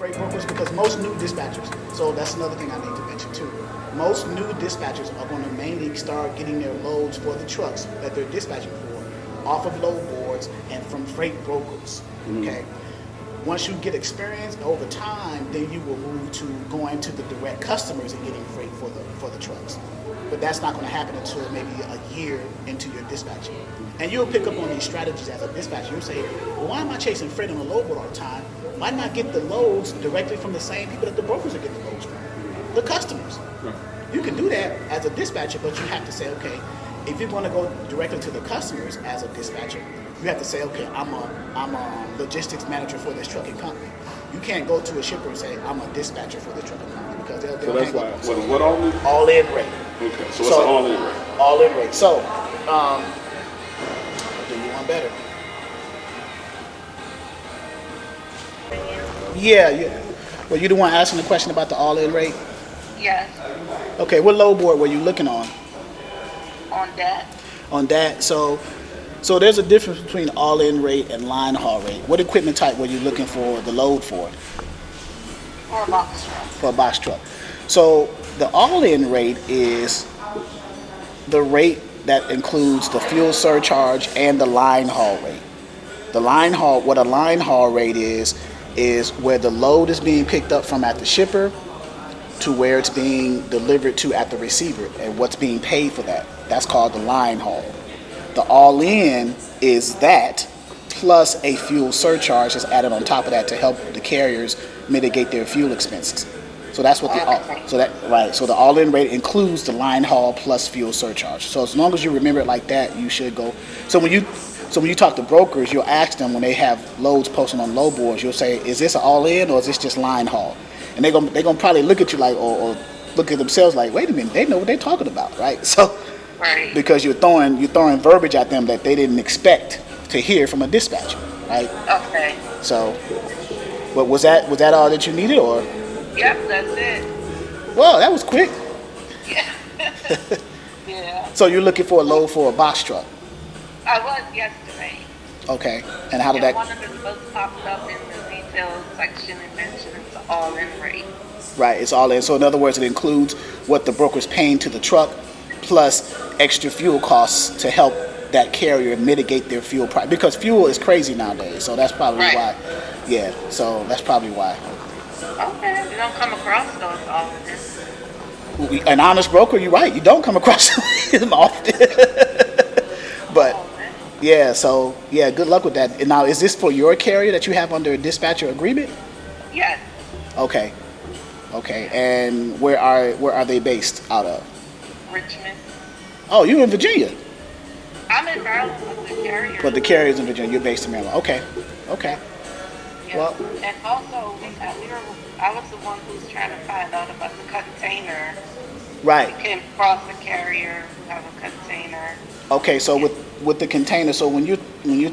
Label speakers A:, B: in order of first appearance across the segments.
A: freight brokers because most new dispatchers, so that's another thing I need to mention too. Most new dispatchers are going to mainly start getting their loads for the trucks that they're dispatching for off of load boards and from freight brokers. Okay. Once you get experience over time, then you will move to going to the direct customers and getting freight for the trucks. But that's not going to happen until maybe a year into your dispatching. And you'll pick up on these strategies as a dispatcher. You'll say, well, why am I chasing freight on a load board all the time? Why not get the loads directly from the same people that the brokers are getting the loads from? The customers. You can do that as a dispatcher, but you have to say, okay, if you're going to go directly to the customers as a dispatcher, you have to say, okay, I'm a logistics manager for this trucking company. You can't go to a shipper and say, I'm a dispatcher for the trucking company because they'll
B: So that's why.
A: so
B: What all in?
A: all in rate.
B: Okay. So what's an all in rate?
A: All in rate. So, I'll do you one better. Yeah. Well, you the one asking the question about the all in rate?
C: Yes,
A: Okay, what load board were you looking on?
C: on that.
A: On that, so there's a difference between all-in rate and line haul rate. What equipment type were you looking for the load for?
C: For a box truck.
A: For a box truck. So the all-in rate is the rate that includes the fuel surcharge and the line haul rate. What a line haul rate is where the load is being picked up from at the shipper to where it's being delivered to at the receiver and what's being paid for that. That's called the line haul. The all-in is that plus a fuel surcharge is added on top of that to help the carriers mitigate their fuel expenses. So that's what So the all-in rate includes the line haul plus fuel surcharge. So as long as you remember it like that, you should go. So when you talk to brokers, you'll ask them when they have loads posted on load boards, you'll say, is this an all-in or is this just line haul? And they're gonna probably look at you like, or look at themselves like, wait a minute, they know what they're talking about, right? So,
C: Right.
A: because you're throwing verbiage at them that they didn't expect to hear from a dispatcher, right?
C: Okay.
A: So, but was that all that you needed, or?
C: Yep, that's it.
A: Well, that was quick.
C: Yeah. Yeah.
A: So you're looking for a load for a box truck,
C: I was yesterday.
A: okay? And how did
C: And
A: that?
C: one of the books popped up in the details section and mentioned it's an all-in rate.
A: Right, it's all in. So in other words, it includes what the broker's paying to the truck, plus extra fuel costs to help that carrier mitigate their fuel price, because fuel is crazy nowadays. So that's probably
C: Right.
A: why. Yeah. So that's probably why.
C: Okay. You don't come across those often.
A: An honest broker, you're right. You don't come across them often. But
C: Oh, man.
A: yeah, so yeah, good luck with that. And now, is this for your carrier that you have under a dispatcher agreement?
C: Yes.
A: Okay. And where are they based out of?
C: Richmond.
A: Oh, you're in Virginia,
C: I'm in Maryland with the carrier.
A: but the carrier's in Virginia. You're based in Maryland. Okay.
C: Yeah.
A: Well-
C: And also, I was the one who was trying to find out about the container.
A: Right.
C: Came across a carrier who have a container.
A: Okay. So with the container, so when you're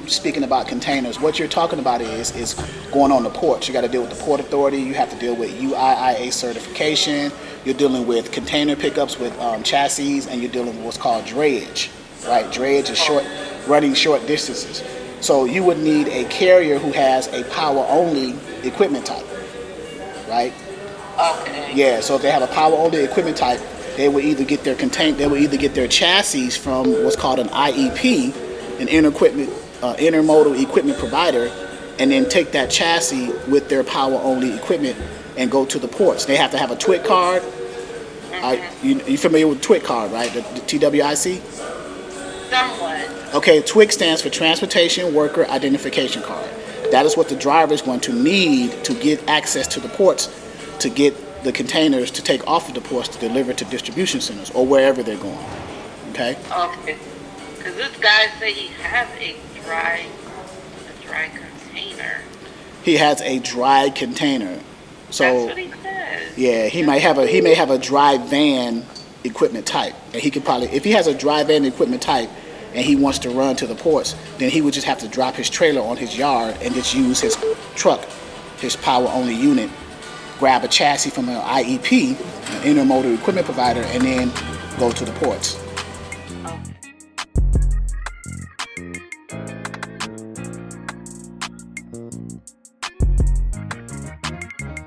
A: speaking about containers, what you're talking about is going on the ports. You got to deal with the Port Authority. You have to deal with UIIA certification. You're dealing with container pickups with chassis, and you're dealing with what's called drayage. Right. Drayage is running short distances. So you would need a carrier who has a power-only equipment type. Right.
C: Okay.
A: Yeah, so if they have a power-only equipment type, they will either get their chassis from what's called an IEP, an intermodal equipment provider, and then take that chassis with their power-only equipment and go to the ports. They have to have a TWIC card. You familiar with TWIC card, right? The TWIC?
C: Somewhat.
A: Okay, TWIC stands for Transportation Worker Identification Card. That is what the driver is going to need to get access to the ports, to get the containers to take off of the ports to deliver to distribution centers or wherever they're going. Okay?
C: Okay. Because this guy said he has a dry container.
A: He has a dry container.
C: That's
A: So
C: what he says.
A: yeah, he may have a dry van equipment type. And he could probably, if he has a dry van equipment type and he wants to run to the ports, then he would just have to drop his trailer on his yard and just use his truck, his power only unit, grab a chassis from an IEP, an intermodal equipment provider, and then go to the ports.
C: Okay.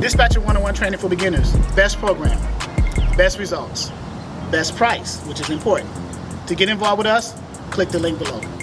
A: Dispatcher 101 training for beginners. Best program, best results, best price, which is important. To get involved with us, click the link below.